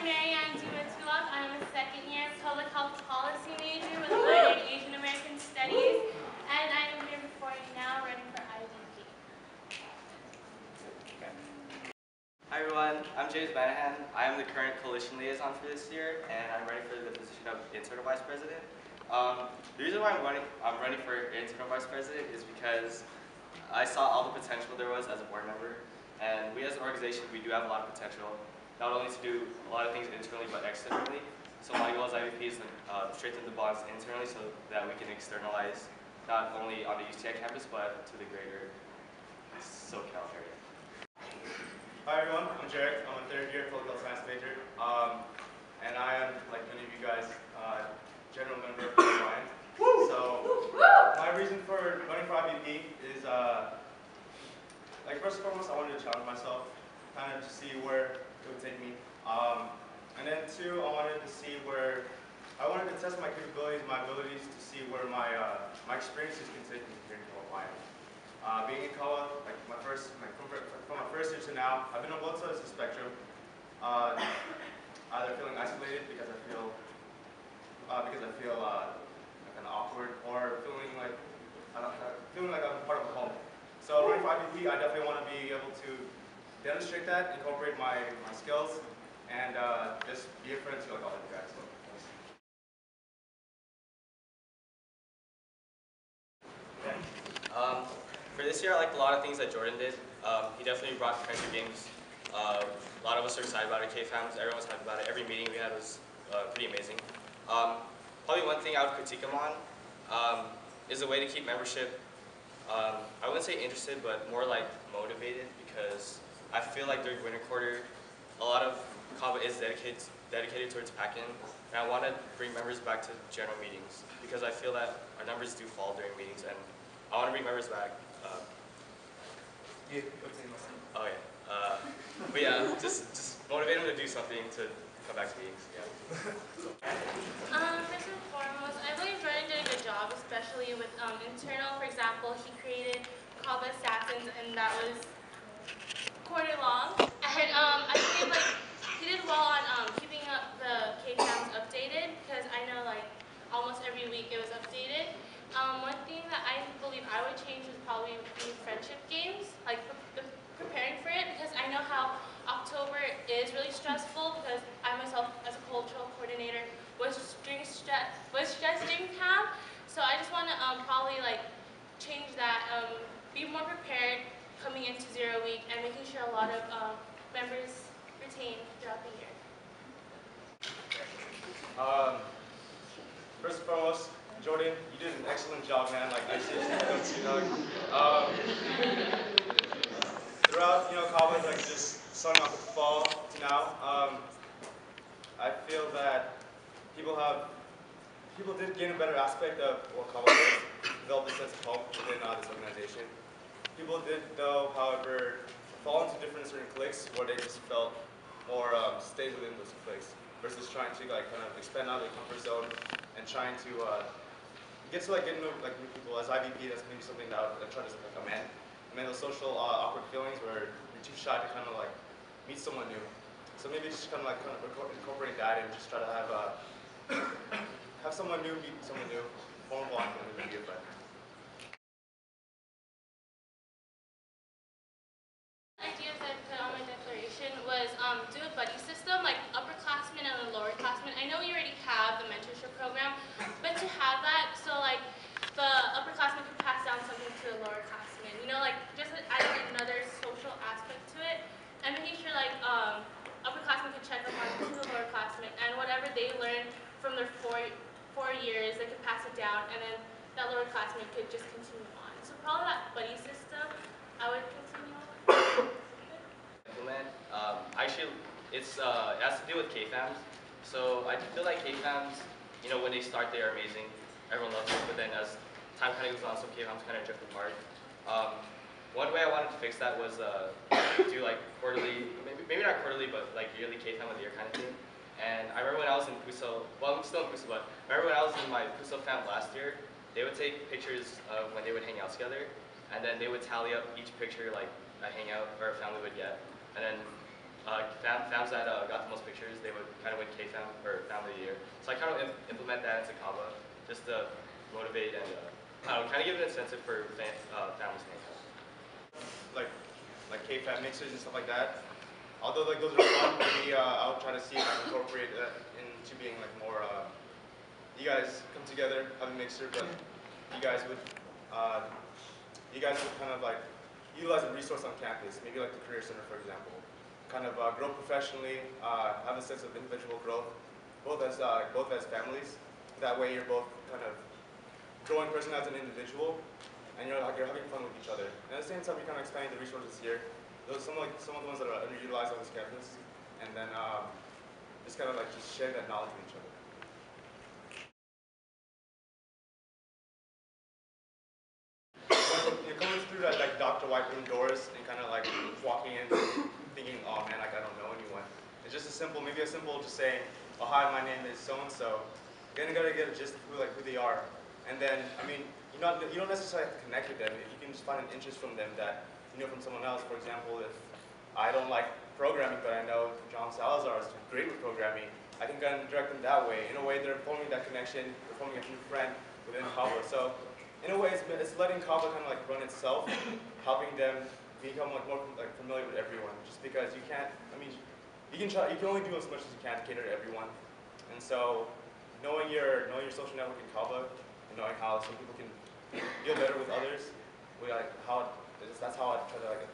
I'm a second-year public health policy major with a minor in Asian American Studies, and I am here before you now running for IVP. Hi everyone, I'm James Manahan. I am the current coalition liaison for this year, and I'm running for the position of internal vice president. The reason why I'm running for internal vice president is because I saw all the potential there was as a board member, and we as an organization, we do have a lot of potential, not only to do a lot of things internally but externally. So my goal as IVP is to strengthen the bonds internally so that we can externalize not only on the UCI campus but to the greater SoCal area. Hi everyone, I'm Jarek. I'm a third-year political science major, and I am, like many of you guys, general member of Kababayan. So my reason for running for IVP is, first and foremost, I wanted to challenge myself, kind of to see where it would take me. And then two, I wanted to test my capabilities, my abilities to see where my experiences can take me here in Kababayan. Being in Kawa, from my first year to now, I've been on both sides of the spectrum. Either feeling isolated because I feel kind of awkward, or feeling like I'm part of a home. So running for IVP, I definitely want to be able to demonstrate that, incorporate my skills, and just be a friend to all of you guys. For this year, I liked a lot of things that Jordan did. He definitely brought friendship games. A lot of us are excited about it at KFAMs. Everyone was happy about it. Every meeting we had was pretty amazing. Probably one thing I would critique him on is a way to keep membership, I wouldn't say interested, but more like motivated, because I feel like during winter quarter, a lot of Kaba is dedicated towards pack-in, and I want to bring members back to general meetings, because I feel that our numbers do fall during meetings, and I want to bring members back. Oh yeah. But yeah, just motivate them to do something to come back to meetings. Yeah. First and foremost, I believe Jordan did a good job, especially with internal. For example, he created Kaba Assassins, and that was quarter long. And I believe he did well on keeping up the KCAMs updated, because I know almost every week it was updated. One thing that I believe I would change would probably be friendship games, preparing for it, because I know how October is really stressful, because I myself, as a cultural coordinator, was stressed during camp. So I just want to probably change that, be more prepared coming into 0 week, and making sure a lot of members retain throughout the year. First and foremost, Jordan, you did an excellent job, man. I seriously don't see throughout, Kaba, just starting off with the fall to now, I feel that people did gain a better aspect of what Kaba is, develop a sense of hope within this organization. People did, though, however, fall into different certain cliques where they just felt more stayed within those cliques versus trying to kind of expand out of their comfort zone and trying to get to get into new people. As IVP, that's maybe something that I try to amend those social awkward feelings where you're too shy to kind of meet someone new. So maybe just kind of incorporate that and just try to have have someone new meet someone new, form a bond, and maybe be a friend. Ideas I put on my declaration was do a buddy system, like upperclassmen and lowerclassmen. I know we already have the mentorship program, but to have that so the upperclassmen can pass down something to the lowerclassmen, just adding another social aspect to it, and making sure upperclassmen can check up on to the lowerclassmen, and whatever they learn from their four years, they could pass it down, and then that lowerclassman could just continue on. So probably that buddy system, I would continue on. Implement. Actually, it has to do with KFAMs. So I feel like KFAMs, when they start, they are amazing. Everyone loves it, but then as time kind of goes on, some KFAMs kind of drift apart. One way I wanted to fix that was do quarterly, maybe not quarterly, but yearly KFAM of the year kind of thing. And I remember when I was in Puso, well, I'm still in Puso, but I remember when I was in my Puso fam last year, they would take pictures of when they would hang out together, and then they would tally up each picture a hangout or a family would get. And then fams that got the most pictures, they would kind of win K-Fam or Family of the Year. So I kind of implement that into Kaba just to motivate and I don't know, kind of give an incentive for families to hang out. Like K-Fam mixers and stuff like that. Although like those are fun, maybe I'll try to see if I can incorporate that into being like more. You guys come together, have a mixer, but you guys would kind of like utilize a resource on campus, maybe like the Career Center, for example. Kind of grow professionally, have a sense of individual growth, both as families. That way, you're both kind of growing personally as an individual, and you're having fun with each other. And at the same time, you're kind of expanding the resources here. Those are some of the ones that are underutilized on this campus, and then just kind of like just sharing that knowledge with each other. You're coming through that like Dr. White room doors and kind of like walking in, thinking, oh man, like I don't know anyone. It's just maybe a simple just saying, oh hi, my name is so and so. You're gonna get a gist of who they are, and then I mean, you don't necessarily have to connect with them. If you can just find an interest from them that you know from someone else. For example, if I don't like programming, but I know John Salazar is great with programming, I can kind of direct them that way. In a way, they're forming that connection, they're forming a new friend within Kaba. So in a way, it's letting Kaba kind of like run itself, helping them become like more like familiar with everyone. Just because you can't, I mean, you can only do as much as you can to cater to everyone. And so knowing your social network in Kaba, and knowing how some people can deal better with others, that's how I try to like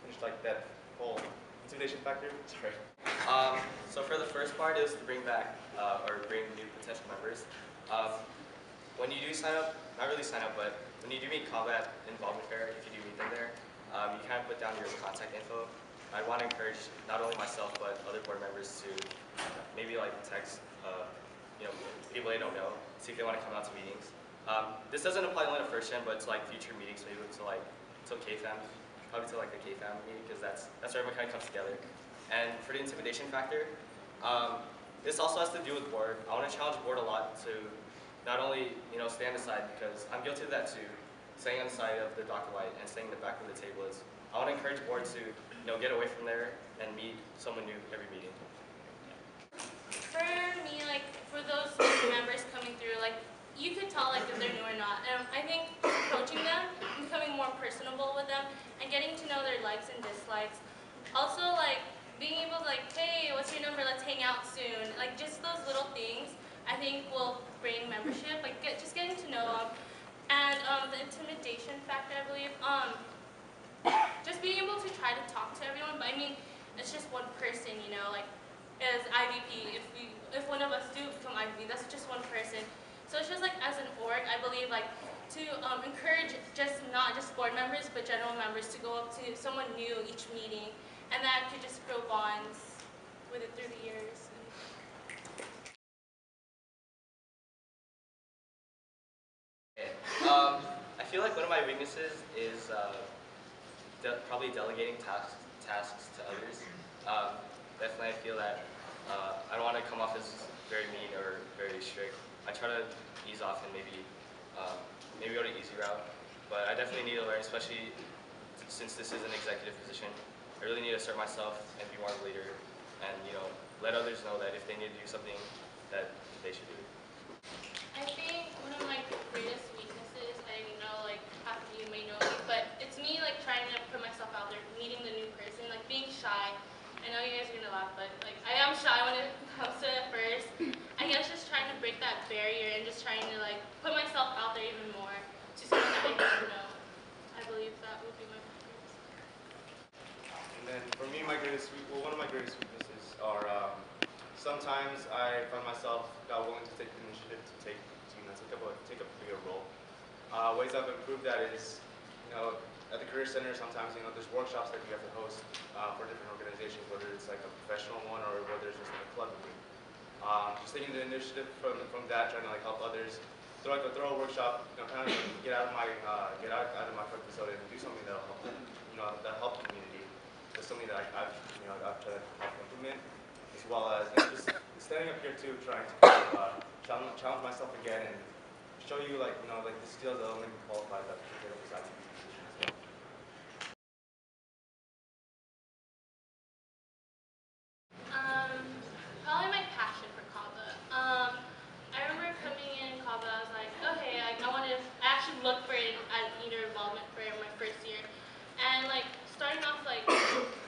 finish like that whole intimidation factor. Sorry. So for the first part is to bring back or bring new potential members. When you do sign up, not really sign up, but when you do meet Combat Involvement Fair, if you do meet them there, you kind of put down your contact info. I want to encourage not only myself, but other board members to maybe like text people they don't know, see if they want to come out to meetings. This doesn't apply only to first gen, but to like future meetings, maybe to K-Fam, probably to like the K-Fam meeting, because that's where everyone kind of comes together. And for the intimidation factor, this also has to do with board. I want to challenge board a lot to not only stand aside, because I'm guilty of that too, staying on the side of the Dr. White and staying in the back of the table is. I want to encourage board to get away from there and meet someone new every meeting. For me, like for those new members coming through, like you could tell like if they're new or not. And I think approaching them, becoming more personable with them, and getting to know their likes and dislikes. Also like being able to like, hey, what's your number? Let's hang out soon. Like just those little things, I think will bring membership. Like just getting to know them, and the intimidation factor, I believe. Just being able to try to talk to everyone. But I mean, it's just one person, like as IVP. If one of us do become IVP, that's just one person. So it's just like as an org, I believe like to encourage not just board members, but general members to go up to someone new each meeting, and that could just grow bonds with it through the years. I feel like one of my weaknesses is probably delegating tasks to others. Definitely, I feel that I don't want to come off as very mean or very strict. I try to ease off and maybe go the easy route. But I definitely need to learn, especially since this is an executive position. I really need to assert myself and be more of a leader, and let others know that if they need to do something, that they should do it. I think one of my greatest weaknesses, I know like half of you may know me, but it's me like trying to put myself out there, meeting the new person, like being shy. I know you guys are gonna laugh, but like I am shy when it comes to it first. I guess just trying to break that barrier and just trying to like put myself out there even more to someone that I don't know. I believe that would be my greatest. And then for me, one of my greatest weaknesses are sometimes I find myself not willing to take the initiative to take up a bigger role. Ways I've improved that is, at the Career Center sometimes there's workshops that you have to host for different organizations, whether it's like a professional one or whether it's just like a club meeting. Just taking the initiative from that, trying to like help others. Throw a workshop, kind of get out of my comfort zone and do something that'll help them, that help the community. It's something that I've tried to help implement, as well as just standing up here too, trying to challenge myself again and show you like the skills that will make me qualified that particular position. starting off like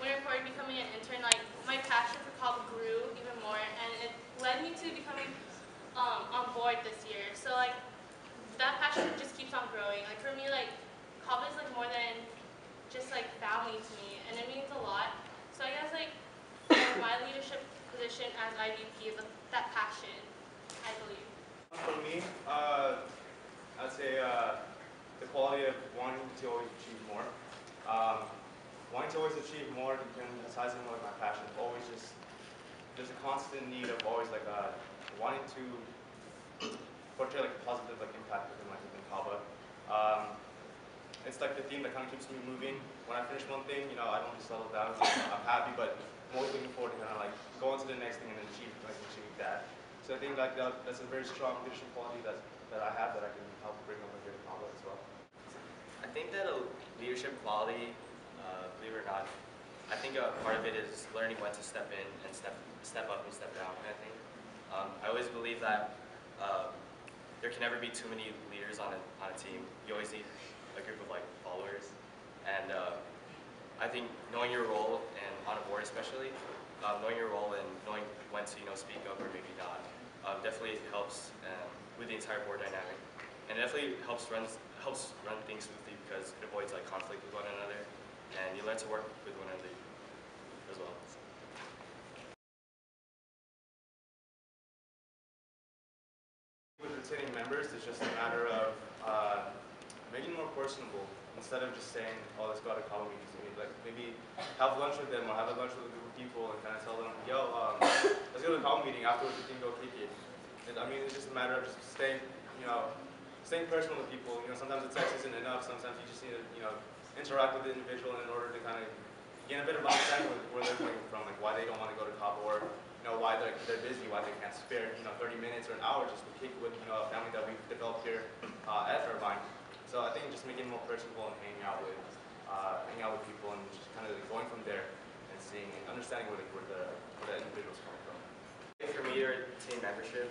when I started becoming an intern, like my passion for Kaba grew even more, and it led me to becoming on board this year. So like that passion just keeps on growing. Like for me, like Kaba is like more than just like family to me, and it means a lot. So I guess like my leadership position as IVP is that passion, I believe. For me, I'd say the quality of wanting to always achieve more. Wanting to always achieve more ties in with my passion. Always just there's a constant need of always like wanting to portray like a positive like impact within Kaba. It's like the theme that kind of keeps me moving. When I finish one thing, I don't just settle down. I'm happy, but I'm always looking forward to kind of like go on to the next thing and then achieve that. So I think like that's a very strong leadership quality that I have that I can help bring over here to Kaba as well. I think that a leadership quality, believe it or not, I think a part of it is learning when to step in and step up and step down kind of thing. I always believe that there can never be too many leaders on a team. You always need a group of like followers, and I think knowing your role and on a board especially, knowing your role and knowing when to speak up or maybe not, definitely helps with the entire board dynamic, and it definitely helps run things smoothly because it avoids like conflict with one another, and you learn to work with one another as well. With retaining members, it's just a matter of making it more personable instead of just saying, "Oh, let's go out to Kaba meetings." Like maybe have lunch with them or have a lunch with a group of people and kind of tell them, "Yo, let's go to the Kaba meeting afterwards. We can go kick it." And, I mean, it's just a matter of just staying personal with people. Sometimes the text isn't enough. Sometimes you just need to, interact with the individual in order to kind of gain a bit of understanding where they're coming from, like why they don't want to go to Kaba or why they're busy, why they can't spare 30 minutes or an hour just to kick with a family that we've developed here at Irvine. So I think just making it more personable and hanging out with people and just kind of going from there and seeing and understanding where the individual's coming from. For me, or team membership,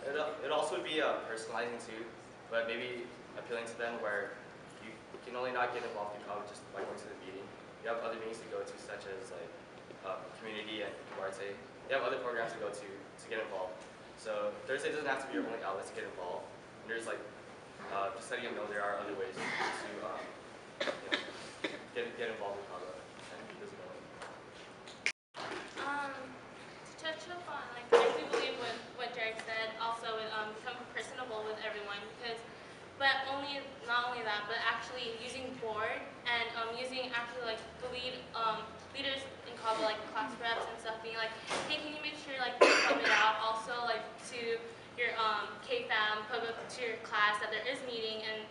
it also would be personalizing too, but maybe appealing to them where you can only not get involved in college just by going to the meeting. You have other meetings to go to, such as like community and Kabarte. You have other programs to go to get involved. So Thursday doesn't have to be your only outlet to get involved. And there's like just letting them know there are other ways to get involved with Kaba and visibility. To touch up on, like, I do believe with what Derek said, also with becoming personable with everyone, but not only that, but actually using board and using actually like the leaders in Kaba, like class reps and stuff, being like, hey, can you make sure like you pub it out, also like to your K-fam, pub it to your class that there is meeting and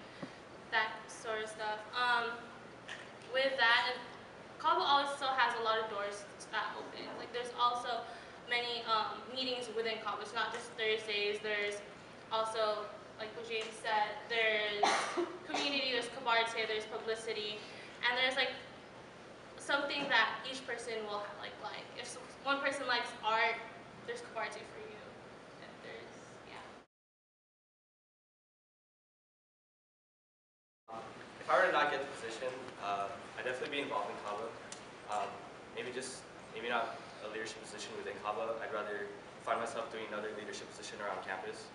that sort of stuff. With that, and Kaba always still has a lot of doors that open. Like there's also many meetings within Kaba. It's not just Thursdays. There's also, like what James said, there's community, there's Kabarte, there's publicity, and there's like something that each person will like. If one person likes art, there's Kabarte for you. And there's, yeah. If I were to not get the position, I'd definitely be involved in Kaba. Maybe not a leadership position within Kaba. I'd rather find myself doing another leadership position around campus.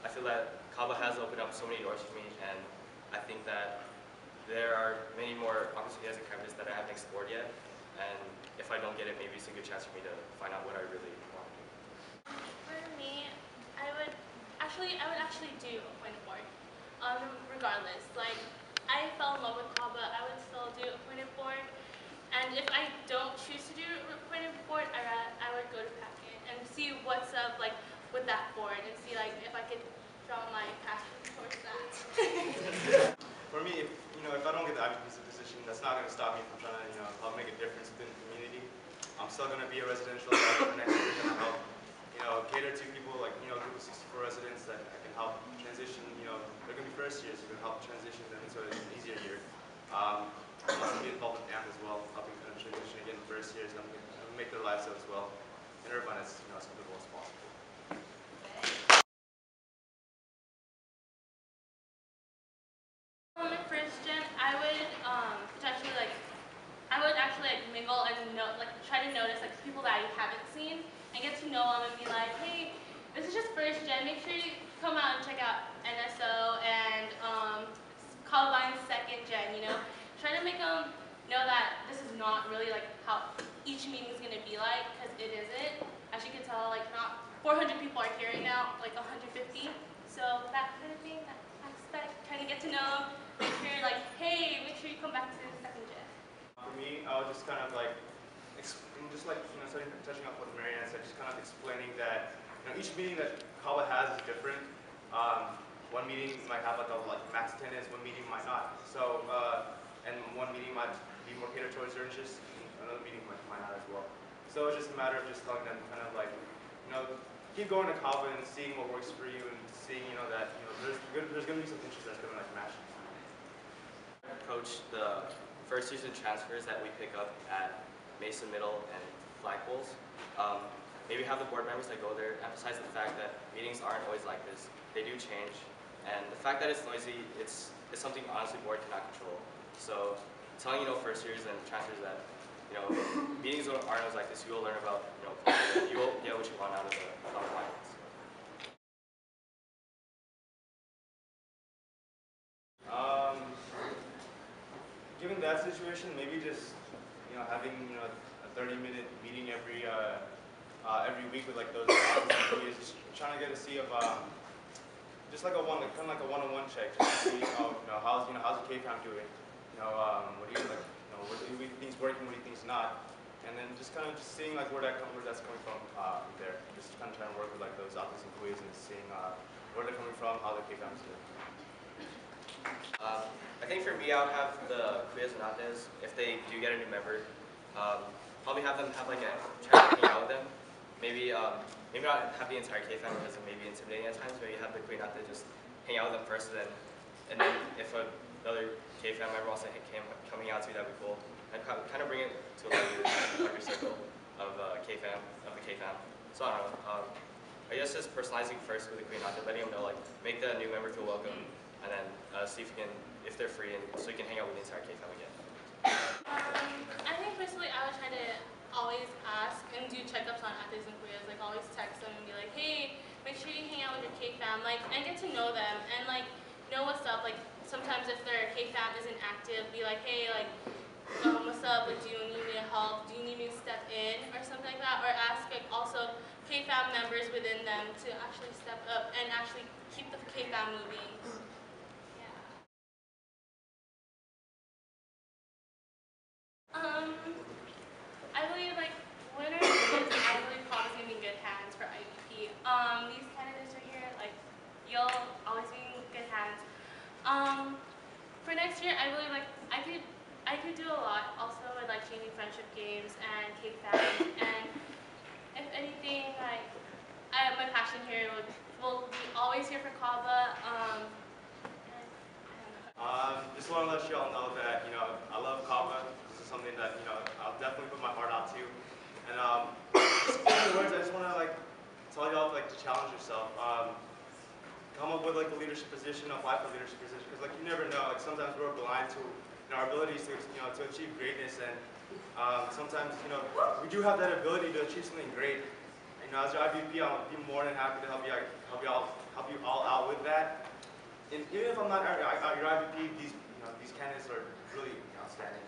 I feel that Kaba has opened up so many doors for me, and I think that there are many more opportunities on campus that I haven't explored yet. And if I don't get it, maybe it's a good chance for me to find out what I really want to do. For me, I would actually do appointed board. Regardless, like I fell in love with Kaba, I would still do appointed board. And if I don't choose to do appointed board, I would go to packet and see what's up like with that board and see like if I could draw my passion towards that. For me, if I don't get the IVP position, that's not going to stop me from trying to help make a difference within the community. I'm still going to be a residential advisor for next year, going to help cater to people like a group of 64 residents that I can help transition. They're going to be first years, so we can help transition them into an easier year. I'm also be involved with AMP as well, helping them transition again first years and make their lives as well in Irvine as comfortable as possible. First gen, I I would potentially like I would actually like mingle and try to notice like people that I haven't seen and get to know them and be like, hey, this is just first gen. Make sure you come out and check out NSO and Kababayan second gen. You know, try to make them know that this is not really like how each meeting is gonna be like, because it isn't. As you can tell, like not 400 people are here right now, like 150. So that kind of thing, that aspect, trying to get to know them, make sure like, hey, make sure you come back to the second gen. For me, I was just kind of like, touching up what Marianne said, just kind of explaining that each meeting that Kaba has is different. One meeting might have like a max attendance, one meeting might not. So, and one meeting might be more catered towards their interests, and another meeting might not as well. So it's just a matter of just telling them kind of like, keep going to Kaba and seeing what works for you, and seeing that there's going to be some interest that's going to like match. Approach the first season transfers that we pick up at Mason Middle and Flagpoles. Maybe have the board members that go there emphasize the fact that meetings aren't always like this. They do change, and the fact that it's noisy, it's something honestly board cannot control. So telling first years and transfers that meetings aren't always like this, you will learn about you will get what you want out of the finance. Given that situation, maybe just having a 30-minute meeting every week with like those employees, just trying to get a see of just like kind of like a one-on-one check, just to see how's the K-Fam doing, what do you like, what do you think's working, what do you think's not, and then just kind of seeing like where that's coming from there, just kind of trying to work with like those office employees and seeing where they're coming from, how the K-Fam's doing. I think for me, I would have the Kuyas and Nates, if they do get a new member, probably have them have like a chat hang out with them. Maybe not have the entire K-Fam because it may be intimidating at times. Maybe have the Kuya Nate just hang out with them first, and then if another K-Fam member wants to coming out to you, that'd be cool. And kind of bring it to a larger circle of the K-Fam. So I don't know. I guess just personalizing first with the Kuya Nate, letting them know, like, make the new member feel welcome, and then see if they're free, and so you can hang out with the entire K-Fam again. I think personally I would try to always ask and do checkups on athletes and Kuyas, like always text them and be like, hey, make sure you hang out with your K-Fam, like, and get to know them, and like, know what's up, like, sometimes if their K-Fam isn't active, be like, hey, like, what's up, like, do you need me to help, do you need me to step in, or something like that, or ask, like, also K-Fam members within them to actually step up and actually keep the K-Fam moving. I believe like winners is I believe Paul's gonna be in good hands for IVP. These candidates right here, like you'll always be in good hands. For next year, I believe like I could do a lot also with like changing friendship games and K-Fam, and if anything like my passion here will be always here for Kaba. Just want to let you all know that I love Kaba. This is something that I'll definitely put my heart out to. And just in words, I just want to like tell y'all like to challenge yourself. Come up with like a leadership position, apply for a leadership position, because like you never know. Like sometimes we're blind to our abilities to to achieve greatness, and sometimes we do have that ability to achieve something great. As your IVP, I'll be more than happy to help you all out with that. And even if I'm not your IVP, these candidates are really outstanding,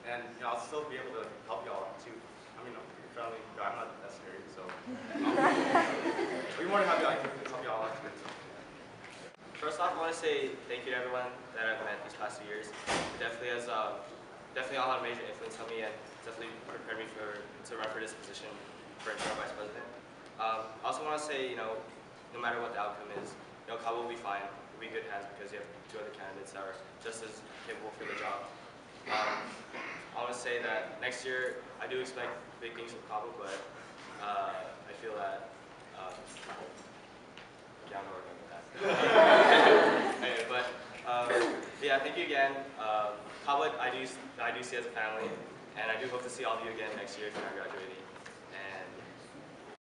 and I'll still be able to help y'all out too. I mean, I'm pretty friendly, I'm not that scary, so I'll be more than happy to help y'all out too. First off, I want to say thank you to everyone that I've met these past 2 years. It definitely has definitely all had a major influence on me, and definitely prepared me to run for this position for internal vice president. I also want to say, no matter what the outcome is, Kaba will be fine. We'll be in good hands because you have 2 other candidates that are just as capable for the job. I want to say that next year I do expect big things from Kaba, but I feel that yeah, I'm working with that. Anyway, but yeah, thank you again. Kaba, I do see as a family, and I do hope to see all of you again next year if you're not graduating.